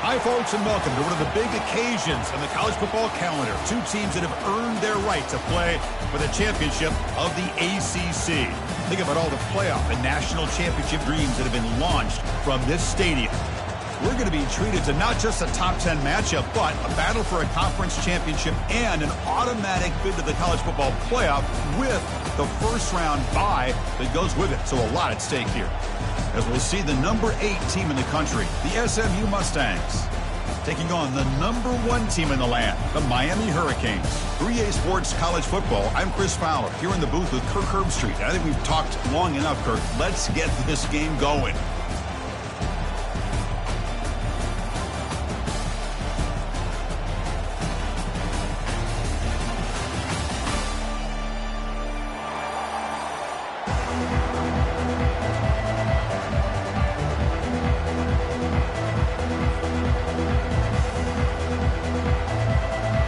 Hi, folks, and welcome to one of the big occasions on the college football calendar. Two teams that have earned their right to play for the championship of the ACC. Think about all the playoff and national championship dreams that have been launched from this stadium. We're going to be treated to not just a top 10 matchup, but a battle for a conference championship and an automatic bid to the college football playoff with the first round bye that goes with it. So a lot at stake here, as we'll see the number 8 team in the country, the SMU Mustangs, taking on the number 1 team in the land, the Miami Hurricanes. 3A Sports College Football. I'm Chris Fowler here in the booth with Kirk Herbstreit. I think we've talked long enough, Kirk. Let's get this game going.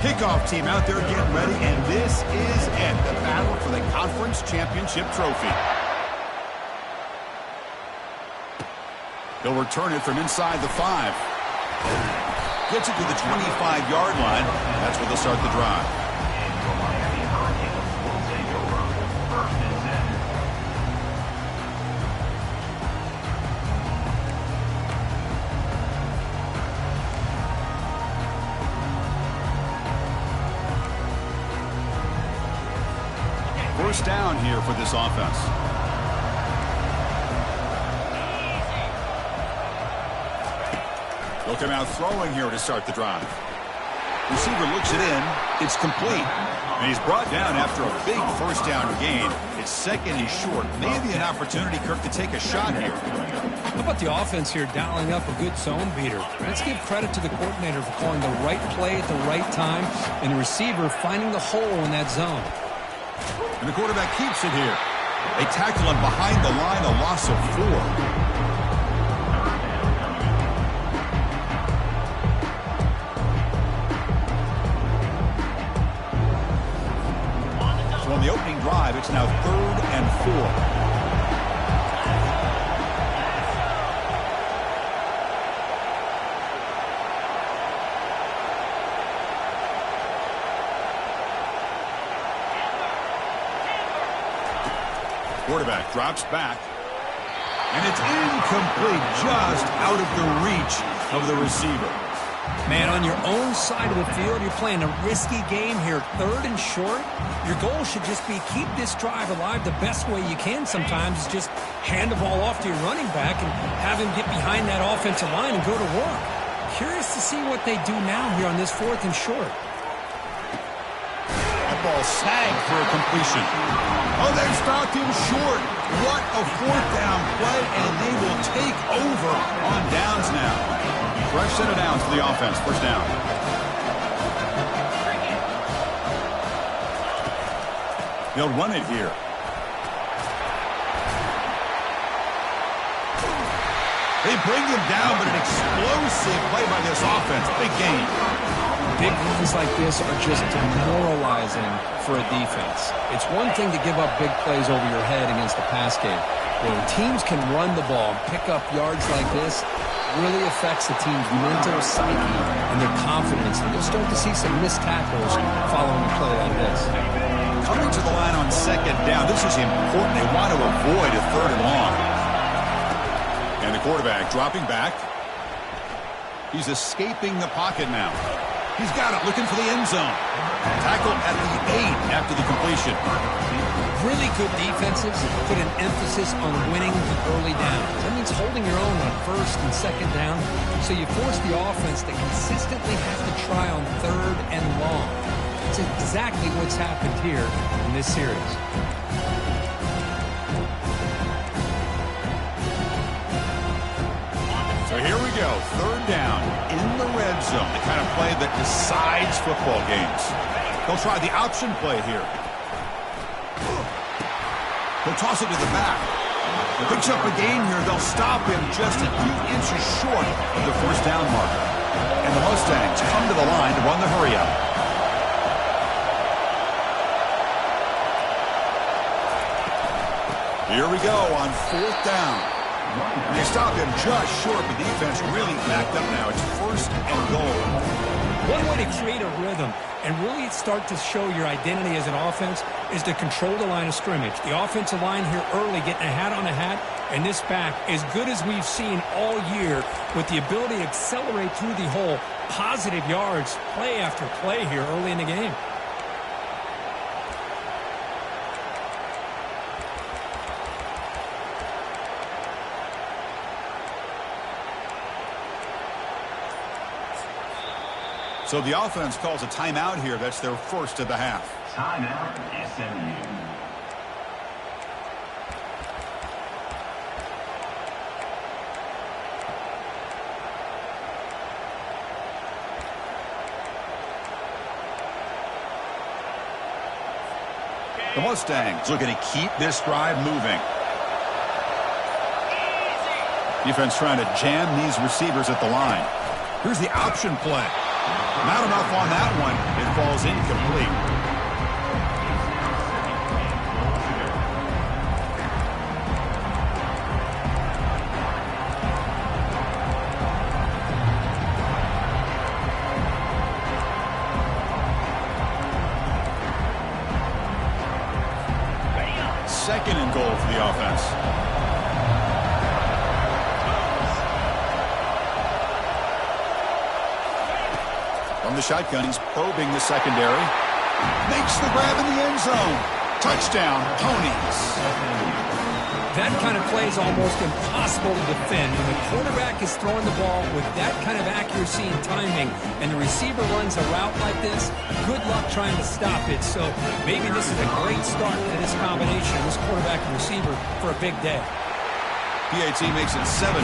Kickoff team out there getting ready, and this is it, the battle for the conference championship trophy. He'll return it from inside the 5. Gets it to the 25-yard line. That's where they'll start the drive. First down here for this offense. They'll come out throwing here to start the drive. Receiver looks it in. It's complete. And he's brought down after a big first down gain. It's second and short. Maybe an opportunity, Kirk, to take a shot here. How about the offense here dialing up a good zone beater? Let's give credit to the coordinator for calling the right play at the right time and the receiver finding the hole in that zone. And the quarterback keeps it here. They tackle him behind the line, a loss of 4. So on the opening drive, it's now 3rd and 4. Quarterback drops back, and it's incomplete, just out of the reach of the receiver. Man, on your own side of the field, you're playing a risky game here. 3rd and short. Your goal should just be keep this drive alive the best way you can sometimes is just hand the ball off to your running back and have him get behind that offensive line and go to work. Curious to see what they do now here on this 4th and short. That ball snagged for a completion. Oh, they've stopped him short. What a 4th down play, and they will take over on downs now. Fresh set of downs for the offense. First down. They'll run it here. They bring him down, but an explosive play by this offense. Big gain. Big runs like this are just demoralizing for a defense. It's one thing to give up big plays over your head against the pass game. When teams can run the ball and pick up yards like this, it really affects the team's mental psyche and their confidence. And you'll start to see some missed tackles following a play like this. Coming to the line on 2nd down, this is important. They want to avoid a 3rd and long. And the quarterback dropping back. He's escaping the pocket now. He's got it, looking for the end zone. Tackled at the 8 after the completion. Really good defenses put an emphasis on winning the early downs. That means holding your own on 1st and 2nd down, so you force the offense to consistently have to try on 3rd and long. That's exactly what's happened here in this series. So here we go, 3rd down in the red zone, the kind of play that decides football games. They'll try the option play here. They'll toss it to the back. He picks up a gain here. They'll stop him just a few inches short of the 1st down marker. And the Mustangs come to the line to run the hurry-up. Here we go on 4th down. They stopped him just short. The defense really backed up now. It's 1st and goal. One way to create a rhythm and really start to show your identity as an offense is to control the line of scrimmage. The offensive line here early getting a hat on a hat, and this back, as good as we've seen all year, with the ability to accelerate through the hole, positive yards, play after play here early in the game. So the offense calls a timeout here. That's their first of the half. Timeout, SMU. The Mustangs looking to keep this drive moving. Defense trying to jam these receivers at the line. Here's the option play. Not enough on that one. It falls incomplete. Second and goal for the offense. From the shotgun, he's probing the secondary. Makes the grab in the end zone. Touchdown, Ponies. That kind of play is almost impossible to defend. When the quarterback is throwing the ball with that kind of accuracy and timing, and the receiver runs a route like this, good luck trying to stop it. So maybe this is a great start to this combination, this quarterback and receiver, for a big day. PAT makes it 7-0.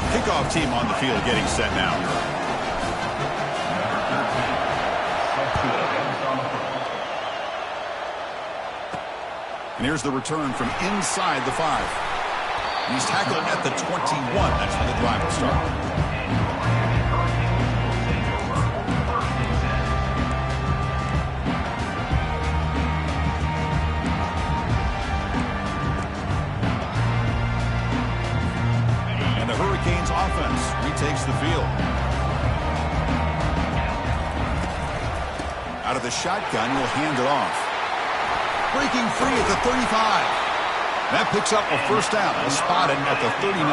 Kickoff team on the field getting set now. And here's the return from inside the 5. And he's tackled at the 21. That's when the drive will start. Hurricanes offense retakes the field. Out of the shotgun, he'll hand it off. Breaking free at the 35. That picks up a first down. Spotted at the 39.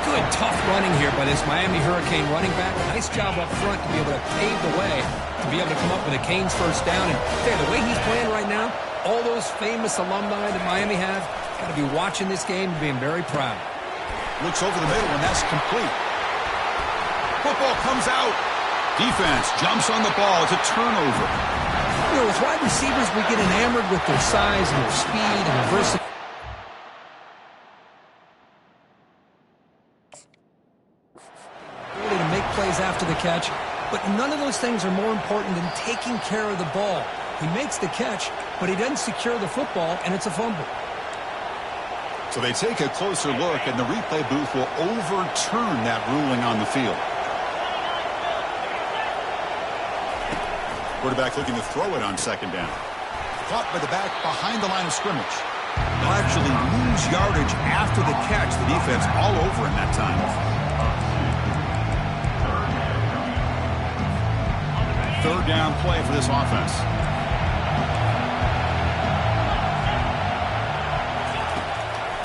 Good, tough running here by this Miami Hurricane running back. Nice job up front to be able to pave the way, to be able to come up with a Canes first down. And the way he's playing right now, all those famous alumni that Miami have, got to be watching this game and being very proud. Looks over the middle, and that's complete. Football comes out. Defense jumps on the ball. It's a turnover. You know, as wide receivers, we get enamored with their size and their speed and their versatility. To make plays after the catch, but none of those things are more important than taking care of the ball. He makes the catch, but he doesn't secure the football, and it's a fumble. So they take a closer look, and the replay booth will overturn that ruling on the field. Quarterback looking to throw it on second down. Caught by the back behind the line of scrimmage. They'll actually lose yardage after the catch. The defense all over in that time. Third down play for this offense.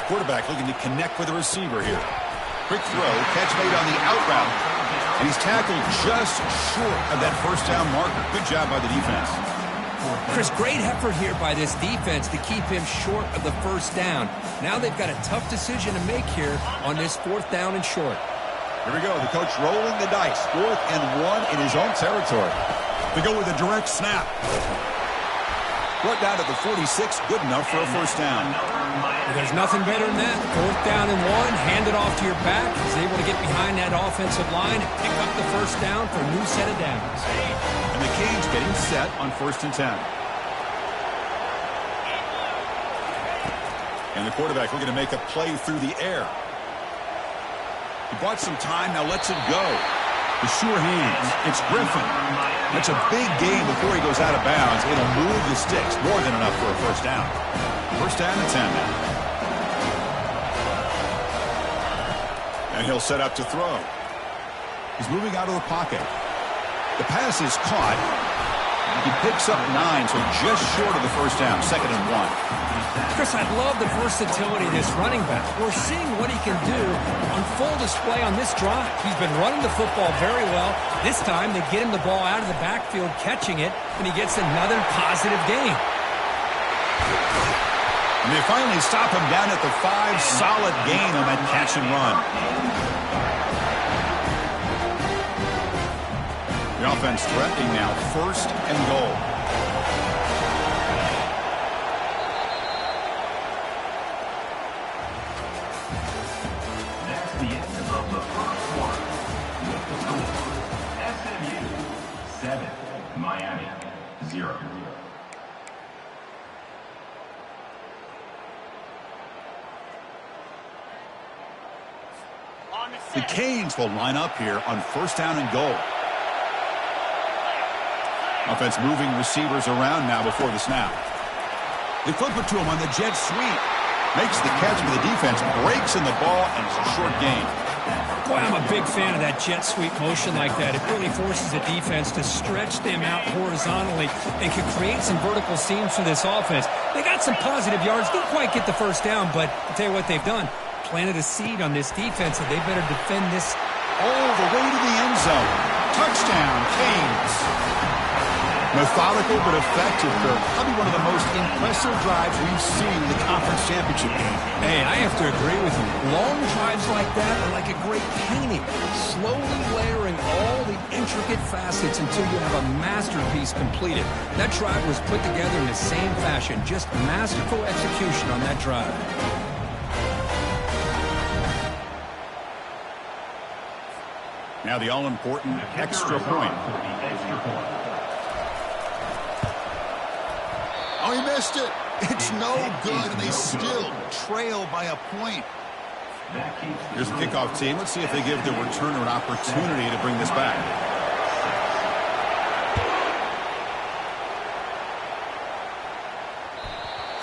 Quarterback looking to connect with the receiver here. Quick throw, catch made on the out route. And he's tackled just short of that first down marker. Good job by the defense. Chris, great effort here by this defense to keep him short of the first down. Now they've got a tough decision to make here on this 4th down and short. Here we go. The coach rolling the dice. 4th and 1 in his own territory. They go with a direct snap. Brought down to the 46. Good enough for a first down. Well, there's nothing better than that. 4th down and 1. Hand it off to your back. He's able to get behind that offensive line and pick up the first down for a new set of downs. And the Canes getting set on 1st and 10. And the quarterback looking to make a play through the air. He bought some time, now lets it go. The sure hands. It's Griffin. That's a big gain before he goes out of bounds. It'll move the sticks. More than enough for a first down. First down and 10 now. And he'll set up to throw. He's moving out of the pocket. The pass is caught. He picks up 9, so just short of the first down. Second and 1. Chris, I love the versatility of this running back. We're seeing what he can do on full display on this drive. He's been running the football very well. This time, they get him the ball out of the backfield, catching it, and he gets another positive gain. And they finally stop him down at the 5. Solid gain on that catch and run. The offense threatening now, first and goal. That's the end of the first quarter. With the score, SMU 7, Miami 0. The Canes will line up here on first down and goal. Offense moving receivers around now before the snap. They flip it to him on the jet sweep. Makes the catch, but the defense breaks in the ball, and it's a short gain. Boy, I'm a big fan of that jet sweep motion like that. It really forces the defense to stretch them out horizontally and can create some vertical seams for this offense. They got some positive yards. Didn't quite get the first down, but I'll tell you what they've done. Planted a seed on this defense, and they better defend this all the way to the end zone. Touchdown, Canes. Methodical but effective, Kirk. Probably one of the most impressive drives we've seen in the conference championship game. Hey, I have to agree with you. Long drives like that are like a great painting. Slowly layering all the intricate facets until you have a masterpiece completed. That drive was put together in the same fashion. Just masterful execution on that drive. Now the all-important extra point. Oh, he missed it. It's no good, and they still trail by a point. Here's the kickoff team. Let's see if they give the returner an opportunity to bring this back.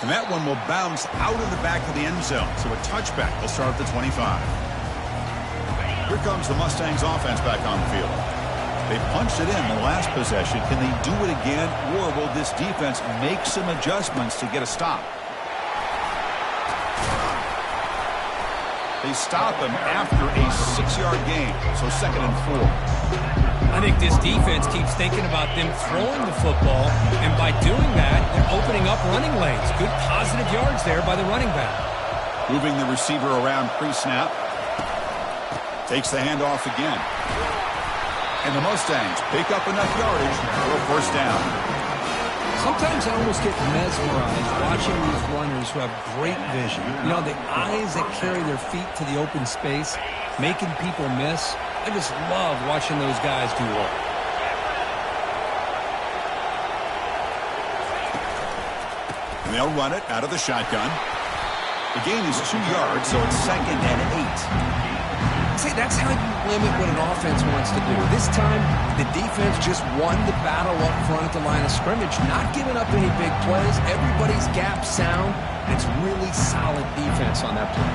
And that one will bounce out of the back of the end zone. So a touchback. They'll start at the 25. Here comes the Mustangs offense back on the field. They punched it in the last possession. Can they do it again, or will this defense make some adjustments to get a stop? They stop him after a 6-yard gain, so second and 4. I think this defense keeps thinking about them throwing the football, and by doing that, they're opening up running lanes. Good positive yards there by the running back. Moving the receiver around pre-snap. Takes the handoff again. And the Mustangs pick up enough yardage for a first down. Sometimes I almost get mesmerized watching these runners who have great vision. You know, the eyes that carry their feet to the open space, making people miss. I just love watching those guys do well. And they'll run it out of the shotgun. The gain is 2 yards, so it's second and 8. See, that's how you limit what an offense wants to do. This time, the defense just won the battle up front at the line of scrimmage, not giving up any big plays. Everybody's gap sound. It's really solid defense on that play.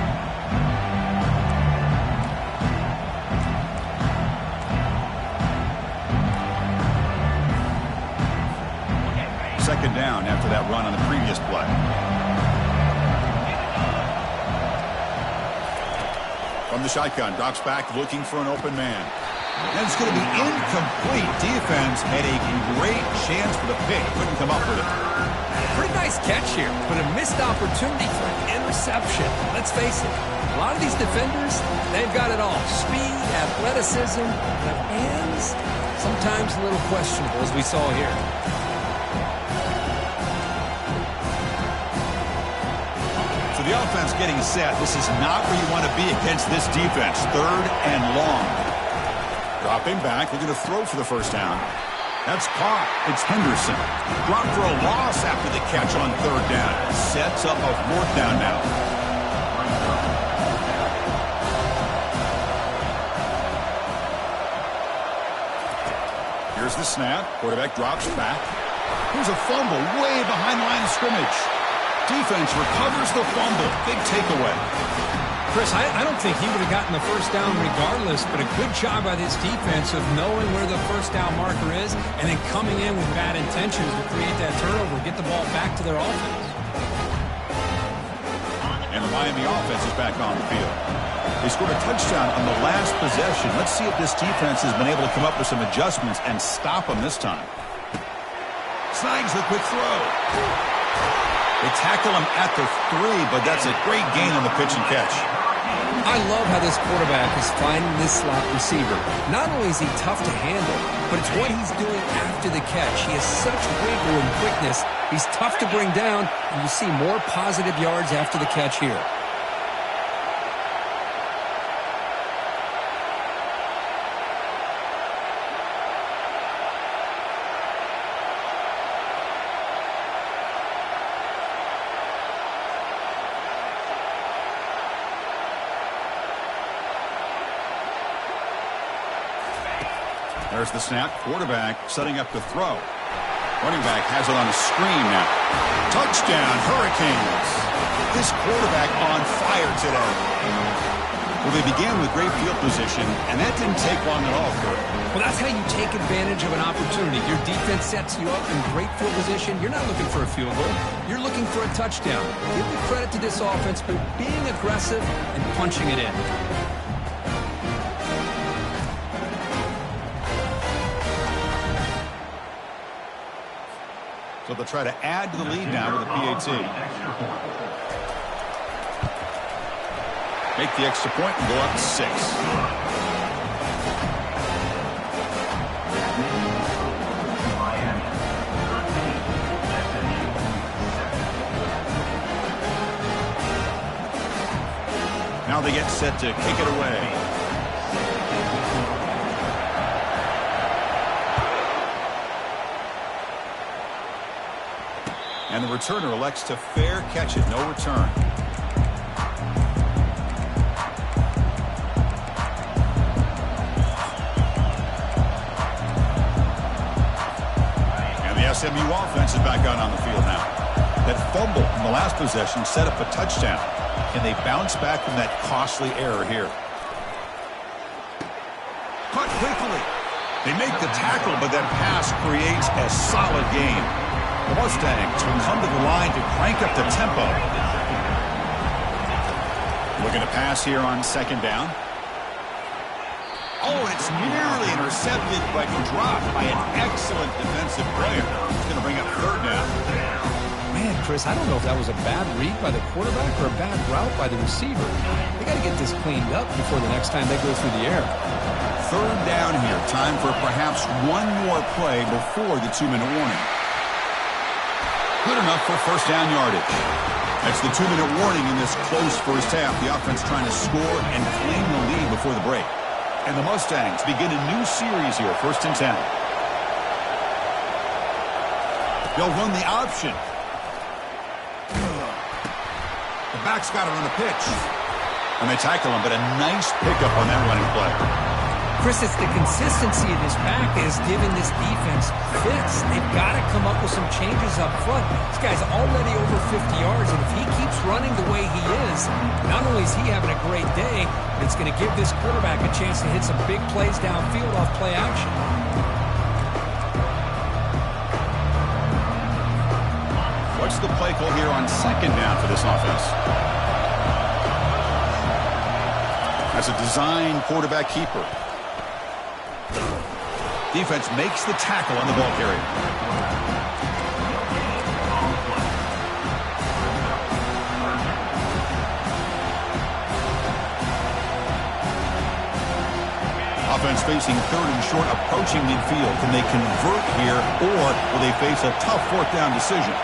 Second down after that run on the previous play. From the shotgun, drops back looking for an open man. And it's going to be incomplete. Defense had a great chance for the pick. Couldn't come up with it. Pretty nice catch here, but a missed opportunity for an interception. Let's face it, a lot of these defenders, they've got it all. Speed, athleticism, but hands, sometimes a little questionable, as we saw here. The offense getting set. This is not where you want to be against this defense. Third and long. Dropping back. They're going to throw for the first down. That's caught. It's Henderson. Dropped for a loss after the catch on third down. Sets up a fourth down now. Here's There's the snap. Quarterback drops back. Here's a fumble way behind the line of scrimmage. Defense recovers the fumble. Big takeaway. Chris, I don't think he would have gotten the first down regardless, but a good job by this defense of knowing where the first down marker is and then coming in with bad intentions to create that turnover, get the ball back to their offense. And the Miami offense is back on the field. They scored a touchdown on the last possession. Let's see if this defense has been able to come up with some adjustments and stop them this time. Snags the quick throw. They tackle him at the 3, but that's a great gain on the pitch and catch. I love how this quarterback is finding this slot receiver. Not only is he tough to handle, but it's what he's doing after the catch. He has such wiggle and quickness. He's tough to bring down, and you see more positive yards after the catch here. There's the snap. Quarterback setting up the throw. Running back has it on a screen now. Touchdown, Hurricanes. This quarterback on fire today. Well, they began with great field position, and that didn't take long at all for him. Well, that's how you take advantage of an opportunity. Your defense sets you up in great field position. You're not looking for a field goal. You're looking for a touchdown. Give the credit to this offense for being aggressive and punching it in. So they'll try to add to the lead now with a PAT. Make the extra point and go up 6. Now they get set to kick it away. And the returner elects to fair catch it. No return. And the SMU offense is back out on the field now. That fumble in the last possession set up a touchdown. Can they bounce back from that costly error here? Caught quickly. They make the tackle, but that pass creates a solid game. The Mustangs will come to the line to crank up the tempo. Looking to pass here on second down. Oh, it's nearly intercepted, but dropped by an excellent defensive player. It's going to bring up third down. Man, Chris, I don't know if that was a bad read by the quarterback or a bad route by the receiver. They got to get this cleaned up before the next time they go through the air. Third down here. Time for perhaps one more play before the 2-minute warning. Good enough for first down yardage. That's the 2-minute warning in this close first half. The offense trying to score and claim the lead before the break. And the Mustangs begin a new series here, 1st and 10. They'll run the option. The back's got it on the pitch. And they tackle him, but a nice pickup on that running play. Chris, it's the consistency of this back is giving this defense fits. They've got to come up with some changes up front. This guy's already over 50 yards, and if he keeps running the way he is, not only is he having a great day, but it's going to give this quarterback a chance to hit some big plays downfield off play action. What's the play call here on second down for this offense? That's a design quarterback keeper. Defense makes the tackle on the ball carrier. Offense facing 3rd and short, approaching midfield. Can they convert here, or will they face a tough 4th down decision?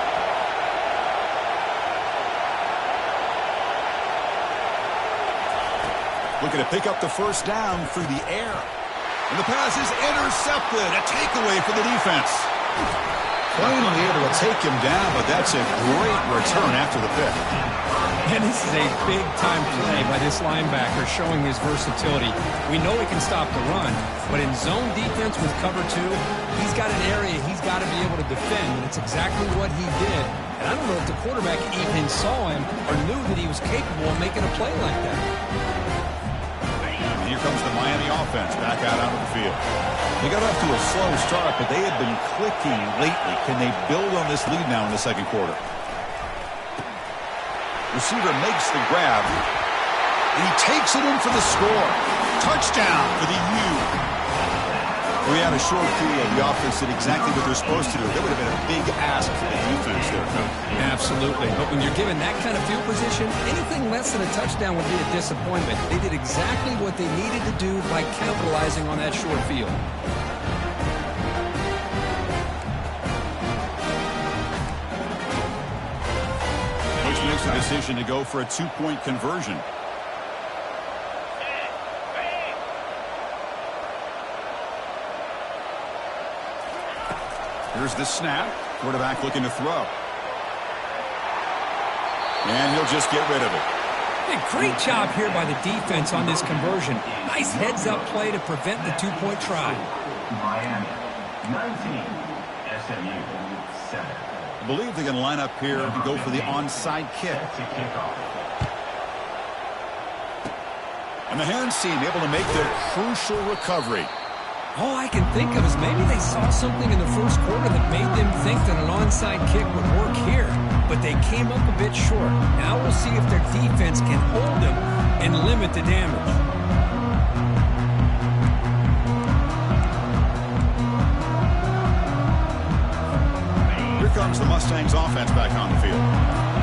Looking to pick up the first down through the air. And the pass is intercepted. A takeaway for the defense. Finally able to take him down, but that's a great return after the pick. And this is a big-time play by this linebacker showing his versatility. We know he can stop the run, but in zone defense with cover 2, he's got an area he's got to be able to defend, and it's exactly what he did. And I don't know if the quarterback even saw him or knew that he was capable of making a play like that. And here comes the Miami offense back out onto the field. They got off to a slow start, but they have been clicking lately. Can they build on this lead now in the second quarter? Receiver makes the grab, and he takes it in for the score. Touchdown for the U. We had a short field. The offense did exactly what they're supposed to do. That would have been a big ask for the defense there, Coach. Absolutely. But when you're given that kind of field position, anything less than a touchdown would be a disappointment. They did exactly what they needed to do by capitalizing on that short field. Makes the decision to go for a 2-point conversion. Here's the snap. Quarterback looking to throw. And he'll just get rid of it. Hey, great job here by the defense on this conversion. Nice heads-up play to prevent the 2-point try. Miami 19, SMU 7. I believe they're going to line up here and go for the onside kick. And the hands team able to make their crucial recovery. All I can think of is maybe they saw something in the first quarter that made them think that an onside kick would work here. But they came up a bit short. Now we'll see if their defense can hold them and limit the damage. Comes the Mustangs offense back on the field.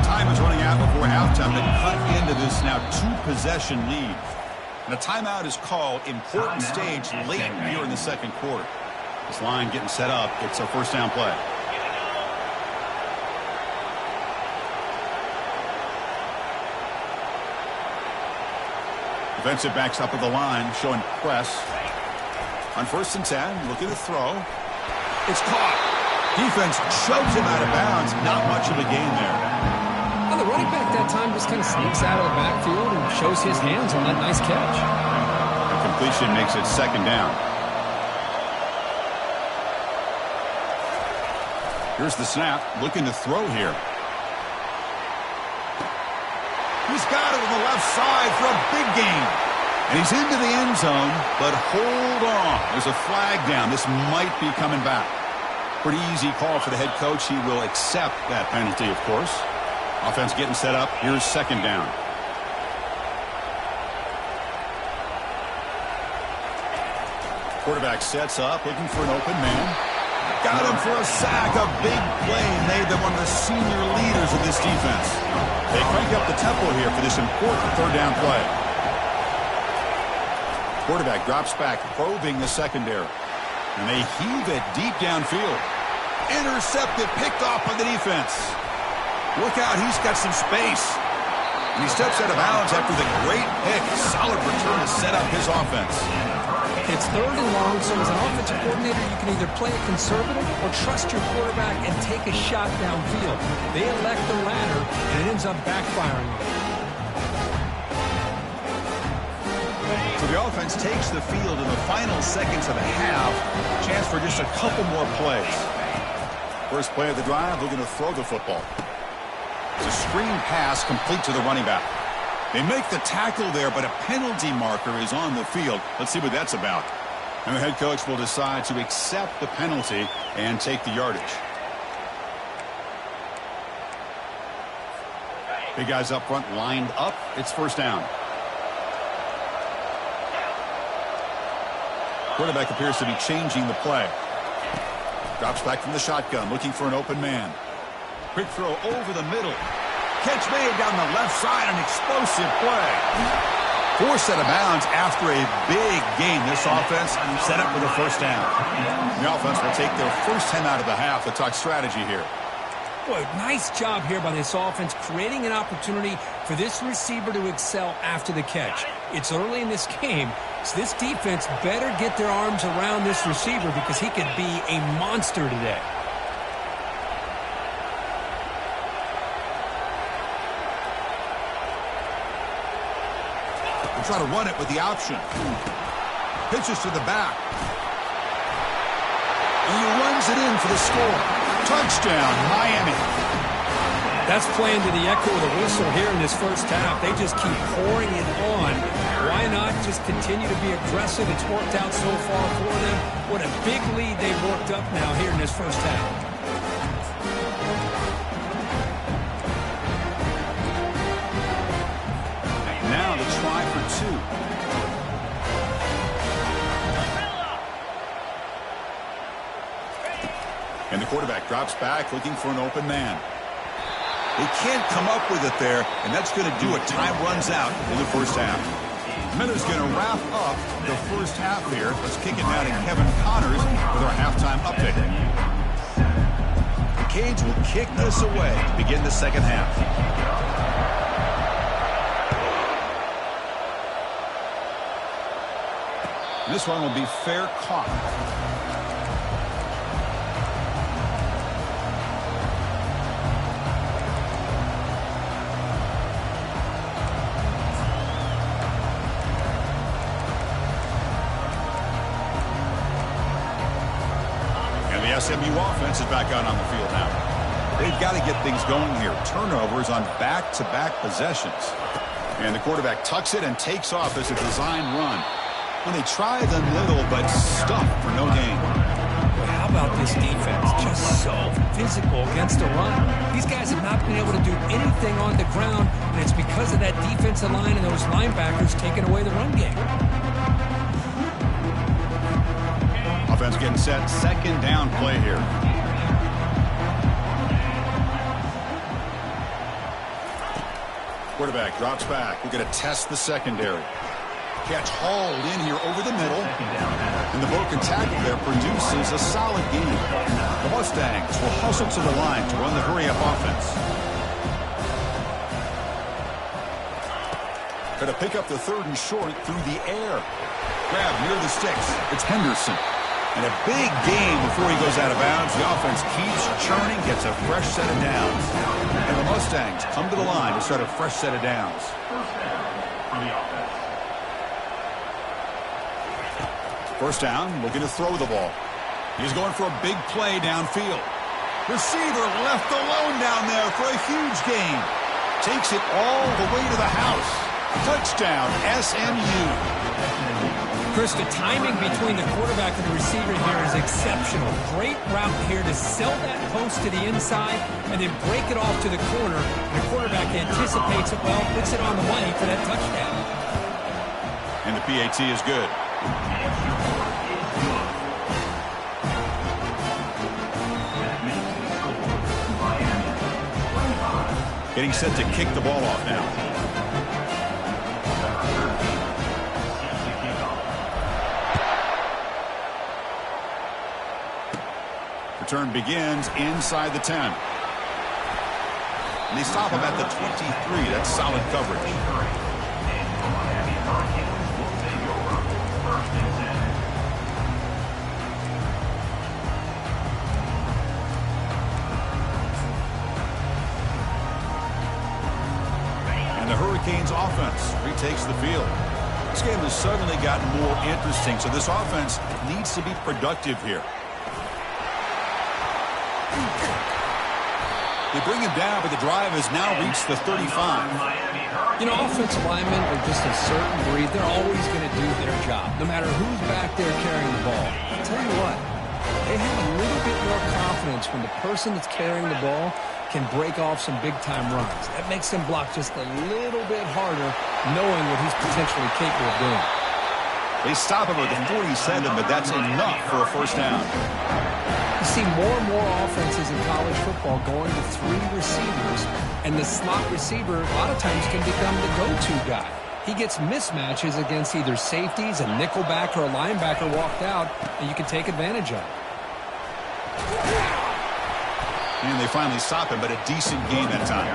Time is running out before halftime to cut into this now 2-possession lead. And a timeout is called. Important stage late here in the second quarter. This line getting set up. It's a first down play. Defensive backs up at the line showing press. On 1st and 10, looking to throw. It's caught. Defense shoves him out of bounds. Not much of a gain there. Well, the running back that time just kind of sneaks out of the backfield and shows his hands on that nice catch. The completion makes it second down. Here's the snap. Looking to throw here. He's got it on the left side for a big gain. And he's into the end zone, but hold on. There's a flag down. This might be coming back. Pretty easy call for the head coach. He will accept that penalty, of course. Offense getting set up. Here's second down. Quarterback sets up, looking for an open man. Got him for a sack. A big play made them one of the senior leaders of this defense. They crank up the tempo here for this important third down play. Quarterback drops back, probing the secondary. And they heave it deep downfield. Intercepted, picked off by the defense. Look out, he's got some space. And he steps out of bounds after the great pick. Solid return to set up his offense. It's 3rd and long, so as an offensive coordinator, you can either play it conservative or trust your quarterback and take a shot downfield. They elect the latter, and it ends up backfiring on them. So the offense takes the field in the final seconds of the half. Chance for just a couple more plays. First play of the drive, they're going to throw the football. It's a screen pass complete to the running back. They make the tackle there, but a penalty marker is on the field. Let's see what that's about. And the head coach will decide to accept the penalty and take the yardage. Big guys up front lined up. It's first down. Quarterback appears to be changing the play. Drops back from the shotgun, looking for an open man. Quick throw over the middle. Catch made down the left side, an explosive play. Forced out of bounds after a big game. This offense set up for the first down. The offense will take their first 10 out of the half. The talk strategy here. Boy, nice job here by this offense, creating an opportunity for this receiver to excel after the catch. It's early in this game, so this defense better get their arms around this receiver because he could be a monster today. try to run it with the option. Pitches to the back. And he runs it in for the score. Touchdown, Miami. That's playing to the echo of the whistle here in this first half. They just keep pouring it on. Why not just continue to be aggressive? It's worked out so far for them. What a big lead they've worked up now here in this first half. Now the try for two. And the quarterback drops back looking for an open man. They can't come up with it there, and that's going to do it. Time runs out in the first half. Miller's going to wrap up the first half here. Let's kick it now to Kevin Connors with our halftime update. The Canes will kick this away to begin the second half. This one will be fair caught. And the SMU offense is back out on the field now. They've got to get things going here. Turnovers on back-to-back possessions. And the quarterback tucks it and takes off as a design run. When they try the middle, but stuffed for no gain. How about this defense? Just so physical against the run. These guys have not been able to do anything on the ground, and it's because of that defensive line and those linebackers taking away the run game. Offense getting set. Second down play here. Quarterback drops back. We're going to test the secondary. Catch hauled in here over the middle. And the broken tackle there produces a solid gain. The Mustangs will hustle to the line to run the hurry-up offense. Going to pick up the third and short through the air. Grab near the sticks. It's Henderson. And a big gain before he goes out of bounds. The offense keeps churning, gets a fresh set of downs. And the Mustangs come to the line to start a fresh set of downs. First down, looking to throw the ball. He's going for a big play downfield. Receiver left alone down there for a huge gain. Takes it all the way to the house. Touchdown, SMU. Chris, the timing between the quarterback and the receiver here is exceptional. Great route here to sell that post to the inside and then break it off to the corner. And the quarterback anticipates it well, puts it on the money for that touchdown. And the PAT is good. Getting set to kick the ball off now. Return begins inside the 10. And they stop him at the 23. That's solid coverage. And the Hurricanes offense retakes the field. This game has suddenly gotten more interesting, so this offense needs to be productive here. They bring him down, but the drive has now reached the 35. You know, offensive linemen are just a certain breed. They're always going to do their job, no matter who's back there carrying the ball. I'll tell you what, they have a little bit more confidence when the person that's carrying the ball can break off some big-time runs. That makes them block just a little bit harder, knowing what he's potentially capable of doing. They stop him at the 47, but that's enough for a first down. You see more and more offenses in college football going to three receivers, and the slot receiver a lot of times can become the go-to guy. He gets mismatches against either safeties, a nickelback, or a linebacker walked out, and you can take advantage of it. And they finally stop him, but a decent gain that time.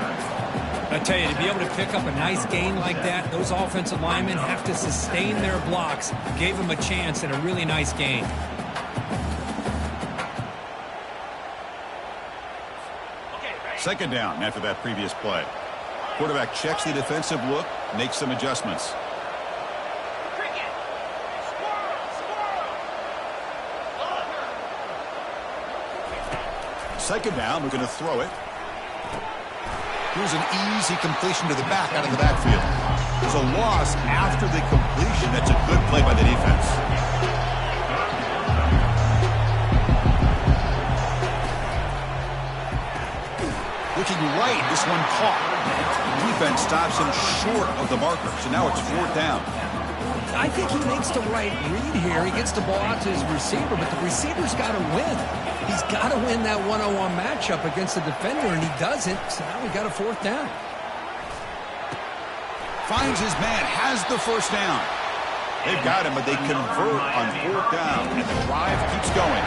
I tell you, to be able to pick up a nice gain like that, those offensive linemen have to sustain their blocks. Gave him a chance and a really nice gain. Second down after that previous play. Quarterback checks the defensive look, makes some adjustments. Second down, we're going to throw it. Here's an easy completion to the back out of the backfield. There's a loss after the completion. That's a good play by the defense. Looking right, this one caught. The defense stops him short of the marker, so now it's fourth down. I think he makes the right read here. He gets the ball out to his receiver, but the receiver's got to win. He's got to win that one-on-one matchup against the defender, and he doesn't, so now we got a fourth down. Finds his man, has the first down. They've got him, but they convert on fourth down, and the drive keeps going.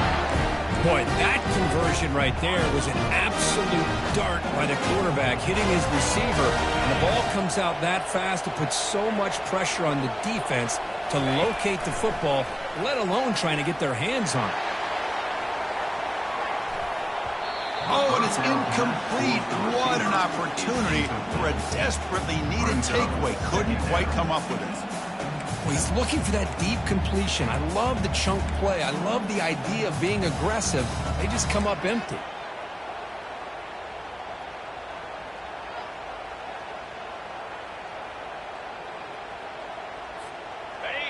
Boy, that conversion right there was an absolute dart by the quarterback, hitting his receiver, and the ball comes out that fast to put so much pressure on the defense to locate the football, let alone trying to get their hands on it. Oh, and it's incomplete. What an opportunity for a desperately needed takeaway. Couldn't quite come up with it. Well, he's looking for that deep completion. I love the chunk play. I love the idea of being aggressive. They just come up empty.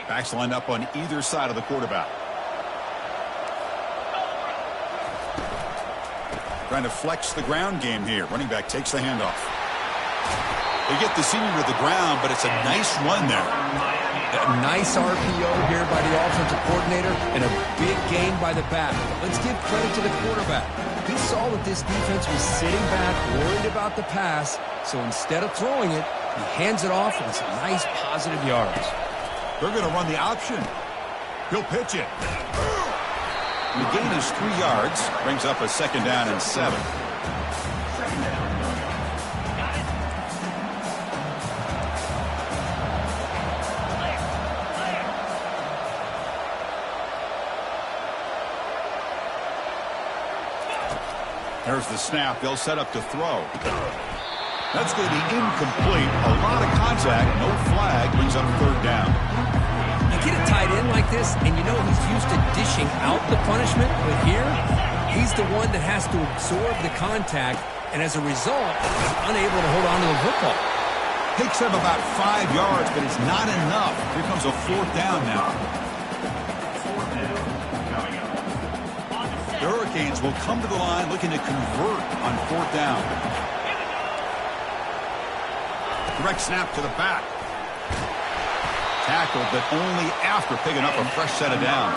Backs lined up on either side of the quarterback. Trying to flex the ground game here. Running back takes the handoff. They get the senior to the ground, but it's a nice run there. A nice RPO here by the offensive coordinator and a big gain by the back. Let's give credit to the quarterback. He saw that this defense was sitting back, worried about the pass, so instead of throwing it, he hands it off, and it's nice positive yards. They're going to run the option. He'll pitch it. The gain is 3 yards, brings up a second down and 7. There's the snap. They'll set up to throw. That's going to be incomplete. A lot of contact. No flag. Brings up third down. You get a tight end like this, and you know he's used to dishing out the punishment, but here, he's the one that has to absorb the contact, and as a result, he's unable to hold on to the football. Takes him about 5 yards, but it's not enough. Here comes a fourth down now. The Hurricanes will come to the line looking to convert on fourth down. Direct snap to the back. Tackled, but only after picking up a fresh set of downs.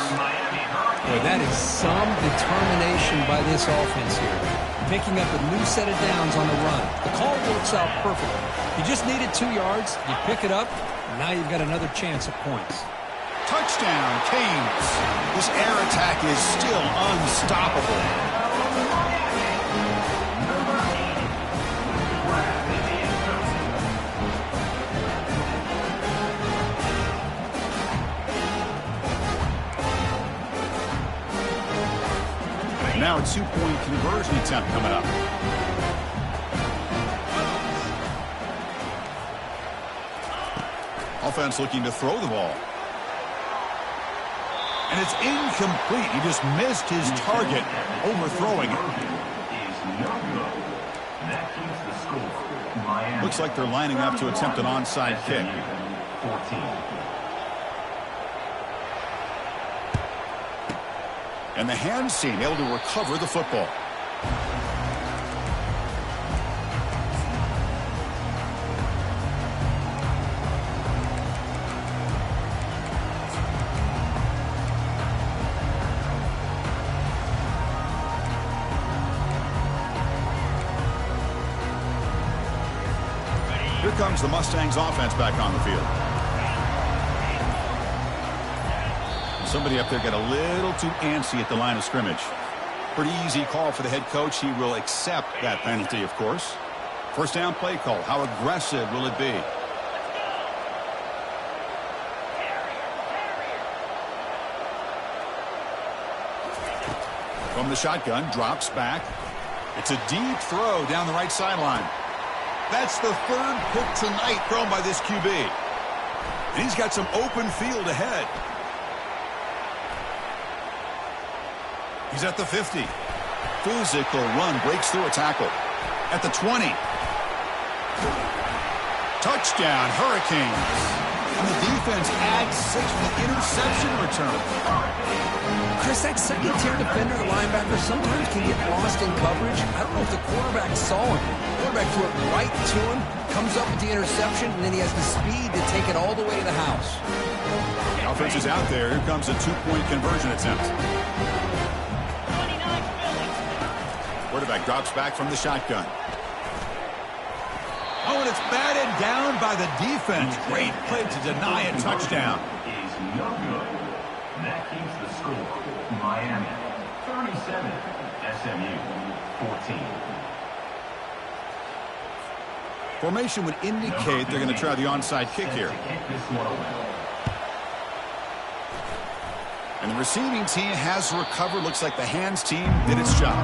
Boy, that is some determination by this offense here. Picking up a new set of downs on the run. The call works out perfectly. You just needed 2 yards, you pick it up, and now you've got another chance at points. Touchdown, Canes. This air attack is still unstoppable. Now a 2-point conversion attempt coming up. Offense looking to throw the ball. And it's incomplete. He just missed his target, overthrowing it. Looks like they're lining up to attempt an onside kick. And the hands team able to recover the football. Here comes the Mustangs offense back on the field. Somebody up there got a little too antsy at the line of scrimmage. Pretty easy call for the head coach. He will accept that penalty, of course. First down play call. How aggressive will it be? From the shotgun, drops back. It's a deep throw down the right sideline. That's the third pick tonight thrown by this QB. And he's got some open field ahead. He's at the 50. physical run, breaks through a tackle. At the 20. Touchdown, Hurricanes. And the defense adds 6 for the interception return. Chris, that second-tier defender, the linebacker, sometimes can get lost in coverage. I don't know if the quarterback saw him. The quarterback threw it right to him, comes up with the interception, and then he has the speed to take it all the way to the house. The offense is out there. Here comes a 2-point conversion attempt. Quarterback drops back from the shotgun. Oh, and it's batted down by the defense. Great play to deny a touchdown. Is no good. That keeps the score. Miami 37, SMU 14. Formation would indicate they're going to try the onside kick here. And the receiving team has recovered. Looks like the hands team did its job.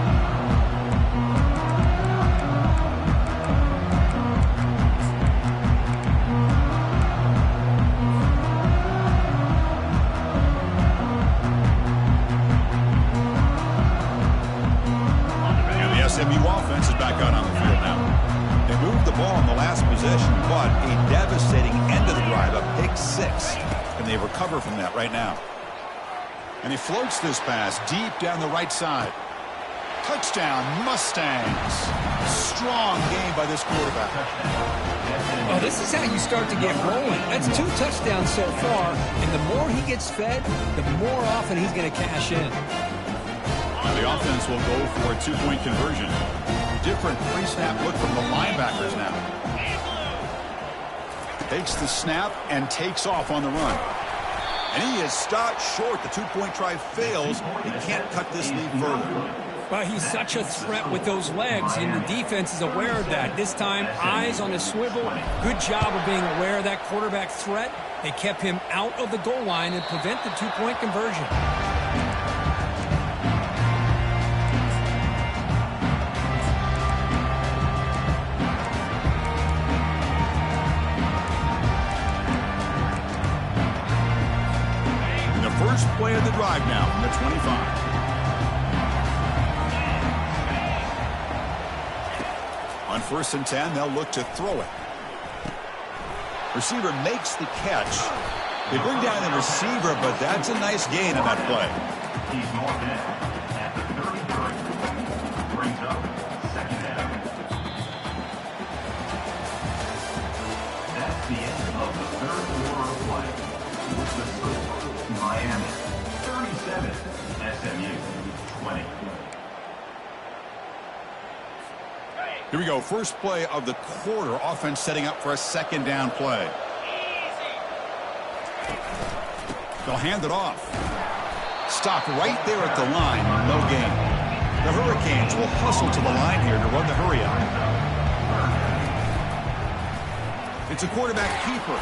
SMU offense is back out on the field now. They moved the ball in the last possession, but a devastating end of the drive, a pick 6. And they recover from that right now. And he floats this pass deep down the right side. Touchdown, Mustangs. Strong game by this quarterback. Oh, this is how you start to get rolling. That's 2 touchdowns so far, and the more he gets fed, the more often he's going to cash in. The offense will go for a 2-point conversion. Different pre-snap look from the linebackers now. Takes the snap and takes off on the run. And he is stopped short. The 2-point try fails. He can't cut this lead further. Well, he's such a threat with those legs, and the defense is aware of that. This time, eyes on a swivel. Good job of being aware of that quarterback threat. They kept him out of the goal line and prevent the 2-point conversion. First play of the drive now from the 25. On 1st and 10, they'll look to throw it. Receiver makes the catch. They bring down the receiver, but that's a nice gain on that play. He's more than at the 33. Brings up 2nd down. That's the end of the 3rd quarter of play. With the score, Miami 37, SMU 20. Here we go. First play of the quarter. Offense setting up for a 2nd down play. They'll hand it off. Stop right there at the line. No gain. The Hurricanes will hustle to the line here to run the hurry up. It's a quarterback keeper.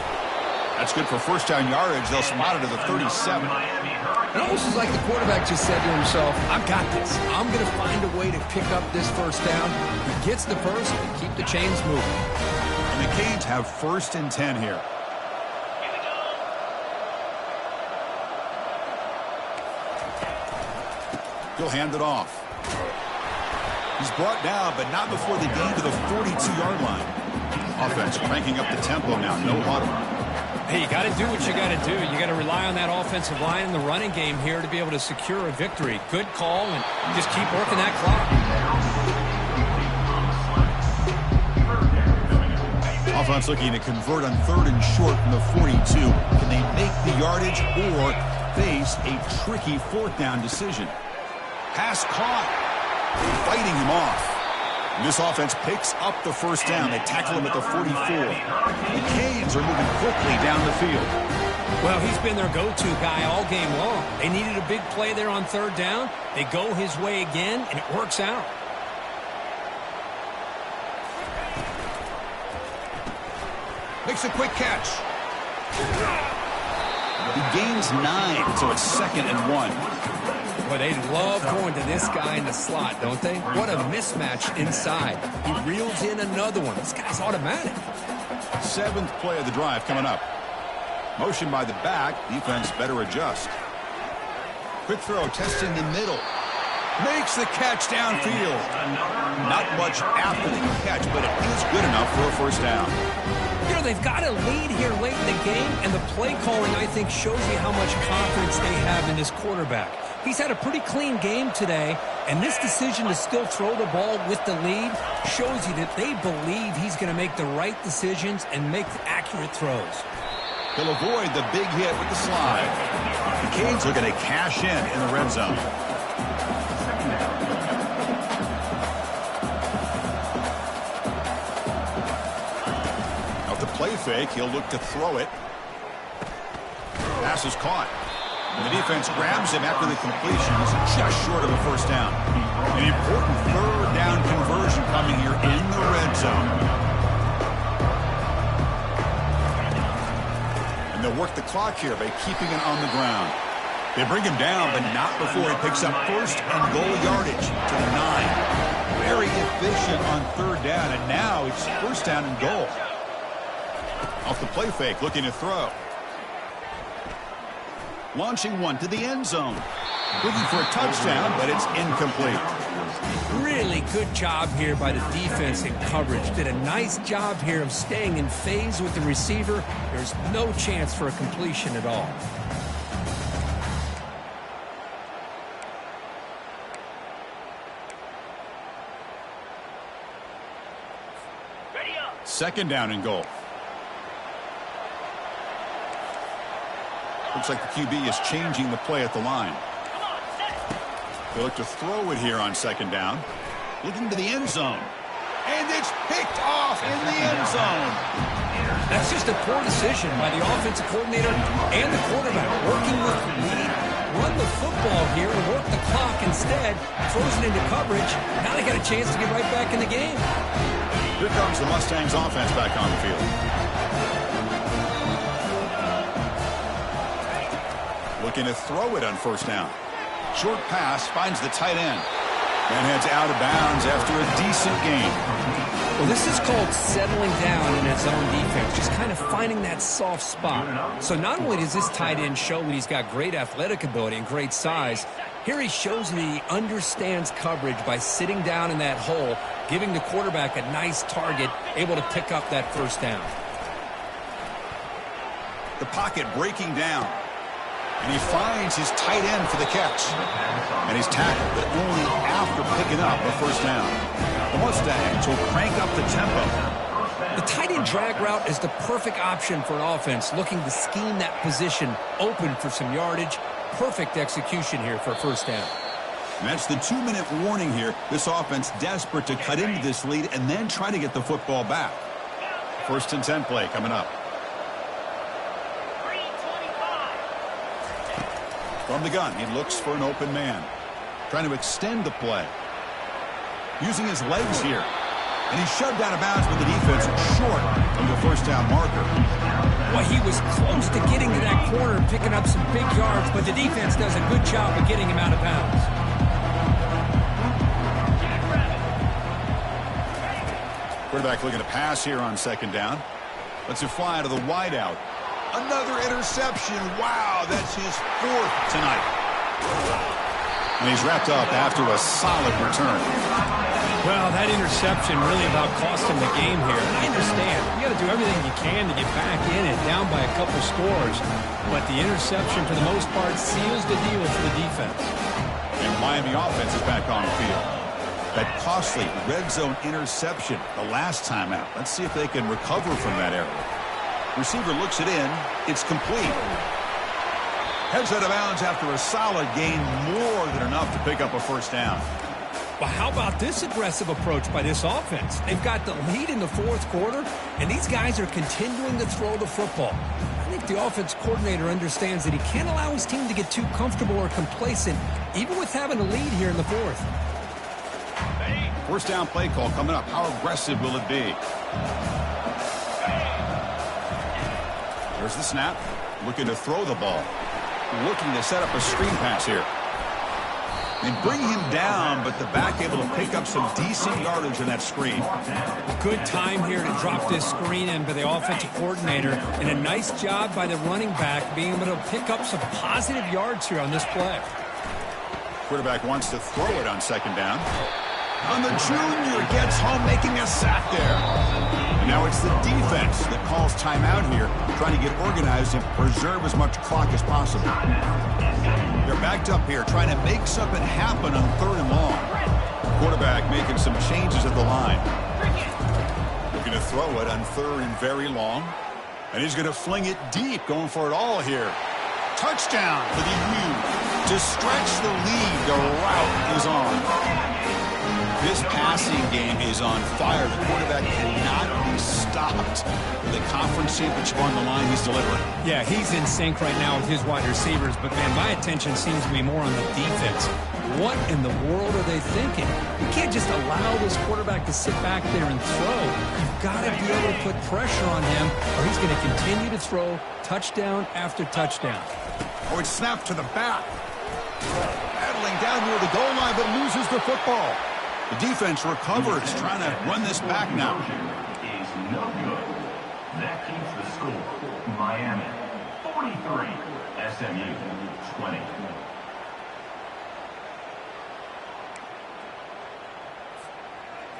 That's good for 1st down yardage. They'll spot it at the 37. It almost is like the quarterback just said to himself, I've got this. I'm going to find a way to pick up this 1st down. He gets the first and keep the chains moving. And the Canes have 1st and 10 here. He'll hand it off. He's brought down, but not before they gain to the 42-yard line. Offense cranking up the tempo now. No huddle. Hey, you got to do what you got to do. You got to rely on that offensive line in the running game here to be able to secure a victory. Good call, and just keep working that clock. Offense looking to convert on 3rd and short from the 42. Can they make the yardage or face a tricky 4th down decision? Pass caught. Fighting him off. And this offense picks up the 1st down. They tackle him at the 44. The Canes are moving quickly down the field. Well, he's been their go-to guy all game long. They needed a big play there on 3rd down. They go his way again, and it works out. Makes a quick catch. He gains 9, so it's 2nd and 1. Well, they love going to this guy in the slot, don't they? What a mismatch inside. He reels in another one. This guy's automatic. 7th play of the drive coming up. Motion by the back. Defense better adjust. Quick throw testing the middle. Makes the catch downfield. Not much after the catch, but it is good enough for a first down. You know, they've got a lead here late in the game, and the play calling, I think, shows you how much confidence they have in this quarterback. He's had a pretty clean game today, and this decision to still throw the ball with the lead shows you that they believe he's going to make the right decisions and make accurate throws. He'll avoid the big hit with the slide. The Canes looking to cash in the red zone. Off the play fake, he'll look to throw it. Pass is caught. And the defense grabs him after the completion. He's just short of a first down. An important third down conversion coming here in the red zone. And they'll work the clock here by keeping it on the ground. They bring him down, but not before he picks up first and goal yardage to the 9. Very efficient on third down, and now it's first down and goal. Off the play fake, looking to throw. Launching one to the end zone. Looking for a touchdown, but it's incomplete. Really good job here by the defense in coverage. Did a nice job here of staying in phase with the receiver. There's no chance for a completion at all. Second down and goal. Looks like the QB is changing the play at the line. They look to throw it here on second down. Looking to the end zone. And it's picked off in the end zone. That's just a poor decision by the offensive coordinator and the quarterback. Working with the lead, run the football here and work the clock instead. Throws it into coverage. Now they got a chance to get right back in the game. Here comes the Mustangs offense back on the field. Looking to throw it on first down. Short pass finds the tight end. And heads out of bounds after a decent gain. Well, this is called settling down in his own defense. Just kind of finding that soft spot. So not only does this tight end show that he's got great athletic ability and great size, here he shows that he understands coverage by sitting down in that hole, giving the quarterback a nice target, able to pick up that first down. The pocket breaking down. And he finds his tight end for the catch. And he's tackled, but only after picking up a first down. The Mustangs will crank up the tempo. The tight end drag route is the perfect option for an offense looking to scheme that position open for some yardage. Perfect execution here for a first down. And that's the 2-minute warning here. This offense desperate to cut into this lead and then try to get the football back. First and 10 play coming up. From the gun, he looks for an open man. Trying to extend the play. Using his legs here. And he's shoved out of bounds with the defense short of the first down marker. Well, he was close to getting to that corner and picking up some big yards, but the defense does a good job of getting him out of bounds. Quarterback looking to pass here on second down. Lets it fly to the wideout. Another interception. Wow, that's his fourth tonight. And he's wrapped up after a solid return. Well, that interception really about cost him the game here. I understand. You got to do everything you can to get back in it, down by a couple scores. But the interception, for the most part, seals the deal for the defense. And Miami offense is back on the field. That costly red zone interception the last time out. Let's see if they can recover from that error. Receiver looks it in. It's complete. Heads out of bounds after a solid gain, more than enough to pick up a first down. Well, how about this aggressive approach by this offense? They've got the lead in the fourth quarter, and these guys are continuing to throw the football. I think the offense coordinator understands that he can't allow his team to get too comfortable or complacent, even with having a lead here in the fourth. First down play call coming up. How aggressive will it be? There's the snap. Looking to throw the ball. Looking to set up a screen pass here. And bring him down, but the back able to pick up some decent yardage in that screen. Good time here to drop this screen in by the offensive coordinator. And a nice job by the running back being able to pick up some positive yards here on this play. Quarterback wants to throw it on second down. And the junior gets home, making a sack there. And now it's the defense that calls timeout here, trying to get organized and preserve as much clock as possible. They're backed up here, trying to make something happen on third and long. Quarterback making some changes at the line. Looking to throw it on third and very long. And he's going to fling it deep, going for it all here. Touchdown for the U. To stretch the lead, the route is on. This passing game is on fire. The quarterback cannot be stopped. The conference championship on the line, he's delivering. Yeah, he's in sync right now with his wide receivers, but, man, my attention seems to be more on the defense. What in the world are they thinking? You can't just allow this quarterback to sit back there and throw. You've got to be able to put pressure on him, or he's going to continue to throw touchdown after touchdown. Oh, it's snapped to the back. Battling down near the goal line, but loses the football. The defense recovers, trying to run this back now. Is no good. That keeps the score. Miami 43, SMU 20.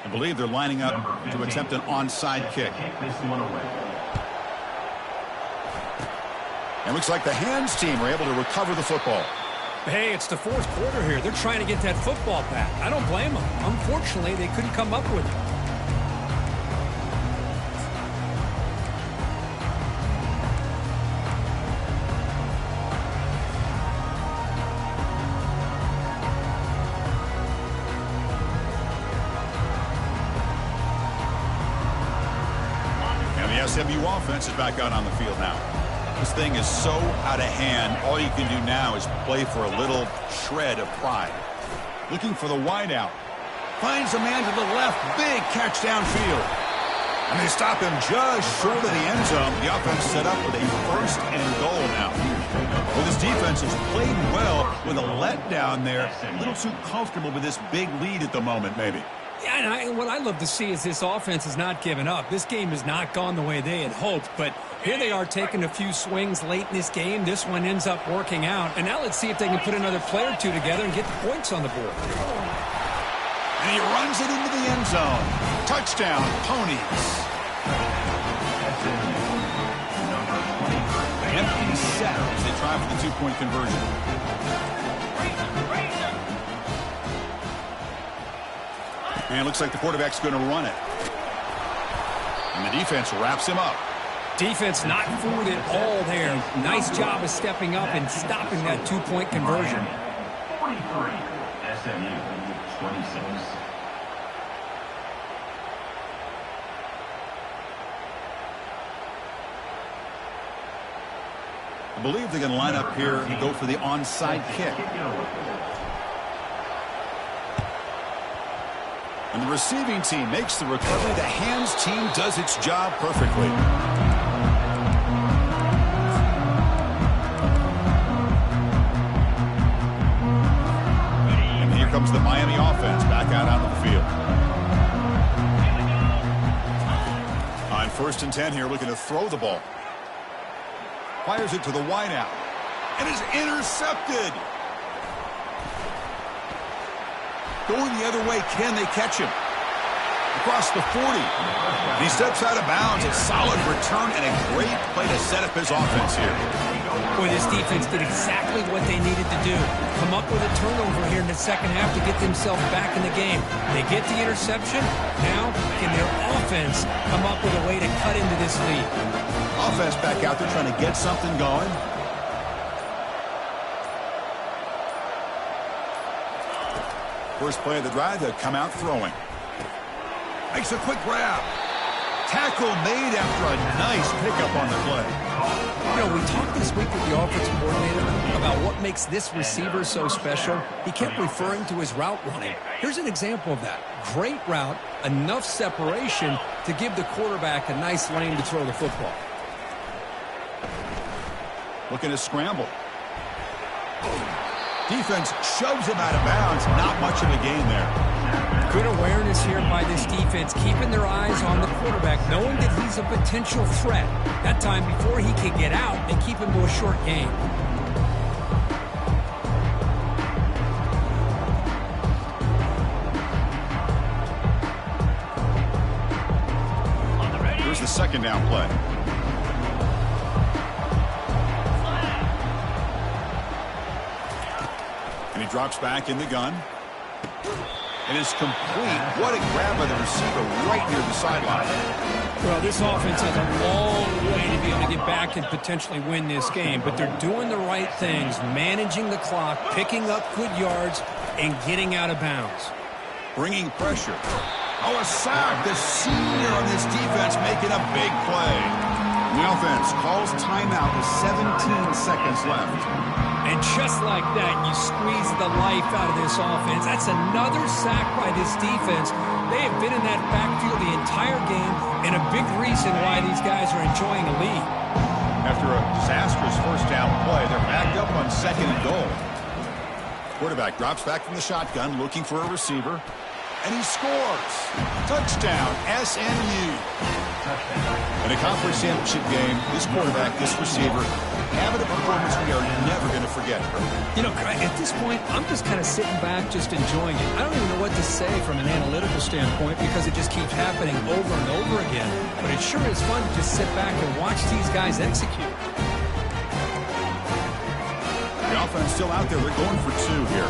I believe they're lining up to attempt an onside kick. Take this one away. It looks like the hands team are able to recover the football. Hey, it's the fourth quarter here. They're trying to get that football back. I don't blame them. Unfortunately, they couldn't come up with it. And the SMU offense is back out on the field now. This thing is so out of hand, all you can do now is play for a little shred of pride. Looking for the wideout. Finds a man to the left. Big catch downfield. And they stop him just short of the end zone. The offense set up with a first and goal now. Well, this defense has played well with a letdown there. A little too comfortable with this big lead at the moment, maybe. Yeah, and what I love to see is this offense has not given up. This game has not gone the way they had hoped, but here they are taking a few swings late in this game. This one ends up working out, and now let's see if they can put another play or two together and get the points on the board. And he runs it into the end zone. Touchdown, Ponies. Empty set as they try for the two-point conversion. And it looks like the quarterback's going to run it. And the defense wraps him up. Defense not fooled at all there. Nice job of stepping up and stopping that two-point conversion. 43, SMU 26. I believe they're going to line up here and go for the onside kick. And the receiving team makes the recovery. The hands team does its job perfectly. And here comes the Miami offense back out onto the field. On 1st and 10 here, looking to throw the ball. Fires it to the wideout. And is intercepted. Going the other way, can they catch him? Across the 40. He steps out of bounds. A solid return and a great play to set up his offense here. Boy, this defense did exactly what they needed to do. Come up with a turnover here in the second half to get themselves back in the game. They get the interception. Now, can their offense come up with a way to cut into this lead? Offense back out there trying to get something going. First play of the drive, they'll come out throwing. Makes a quick grab. Tackle made after a nice pickup on the play. You know, we talked this week with the offensive coordinator about what makes this receiver so special. He kept referring to his route running. Here's an example of that. Great route, enough separation to give the quarterback a nice lane to throw the football. Looking to scramble. Defense shoves him out of bounds. Not much of a gain there. Good awareness here by this defense, keeping their eyes on the quarterback, knowing that he's a potential threat. That time before he can get out and keep him to a short game. Here's the second down play. And he drops back in the gun. And it's complete. What a grab by the receiver right near the sideline. Well, this offense has a long way to be able to get back and potentially win this game, but they're doing the right things, managing the clock, picking up good yards, and getting out of bounds. Bringing pressure. Oh, a sack. The senior on this defense making a big play. The offense calls timeout with 17 seconds left. And just like that, you squeeze the life out of this offense. That's another sack by this defense. They have been in that backfield the entire game, and a big reason why these guys are enjoying a lead. After a disastrous first down play, they're backed up on 2nd and goal. Quarterback drops back from the shotgun, looking for a receiver, and he scores. Touchdown, SMU. In a conference championship game, this quarterback, this receiver, having a performance we are never going to forget. You know, at this point, I'm just kind of sitting back, just enjoying it. I don't even know what to say from an analytical standpoint because it just keeps happening over and over again. But it sure is fun to just sit back and watch these guys execute. The offense still out there. They're going for 2 here.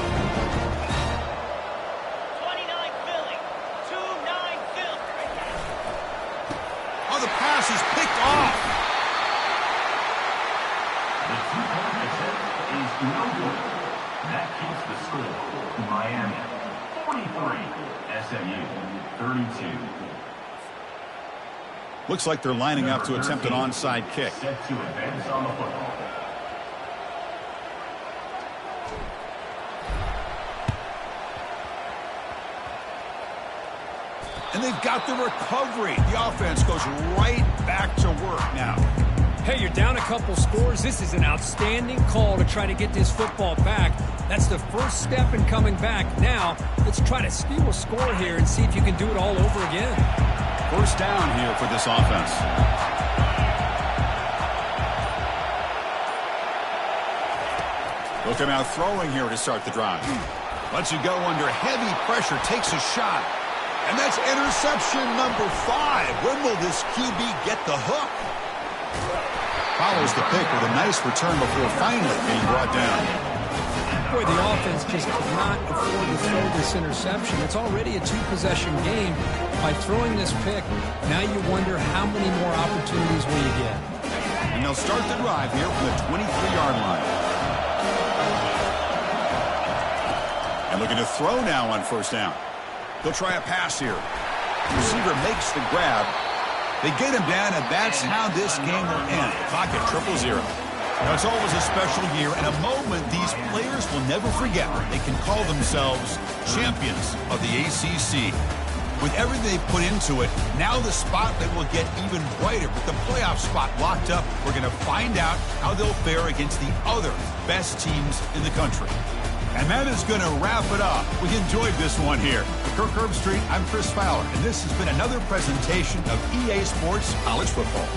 29 Philly. 2-9 Philly. Oh, the pass is picked off. The 2-point attempt is no good. That keeps the score. Miami 43, SMU 32. Looks like they're lining up to attempt an onside kick. Set to advance on the football. And they've got the recovery. The offense goes right back to work now. Hey, you're down a couple scores. This is an outstanding call to try to get this football back. That's the first step in coming back. Now, let's try to steal a score here and see if you can do it all over again. First down here for this offense. Look him out throwing here to start the drive. Lets you go under heavy pressure, takes a shot. And that's interception number 5. When will this QB get the hook? Follows the pick with a nice return before finally being brought down. Boy, the offense just cannot afford to throw this interception. It's already a 2-possession game. By throwing this pick, now you wonder how many more opportunities will you get. And they'll start the drive here from the 23-yard line. And looking to throw now on first down. They'll try a pass here. The receiver makes the grab. They get him down, and that's how this game will end. Clock at 0-0. Now, it's always a special year and a moment these players will never forget. They can call themselves champions of the ACC. With everything they put into it, now the spotlight will get even brighter. With the playoff spot locked up, we're going to find out how they'll fare against the other best teams in the country. And that is going to wrap it up. We enjoyed this one here. For Kirk Herbstreit, I'm Chris Fowler, and this has been another presentation of EA Sports College Football.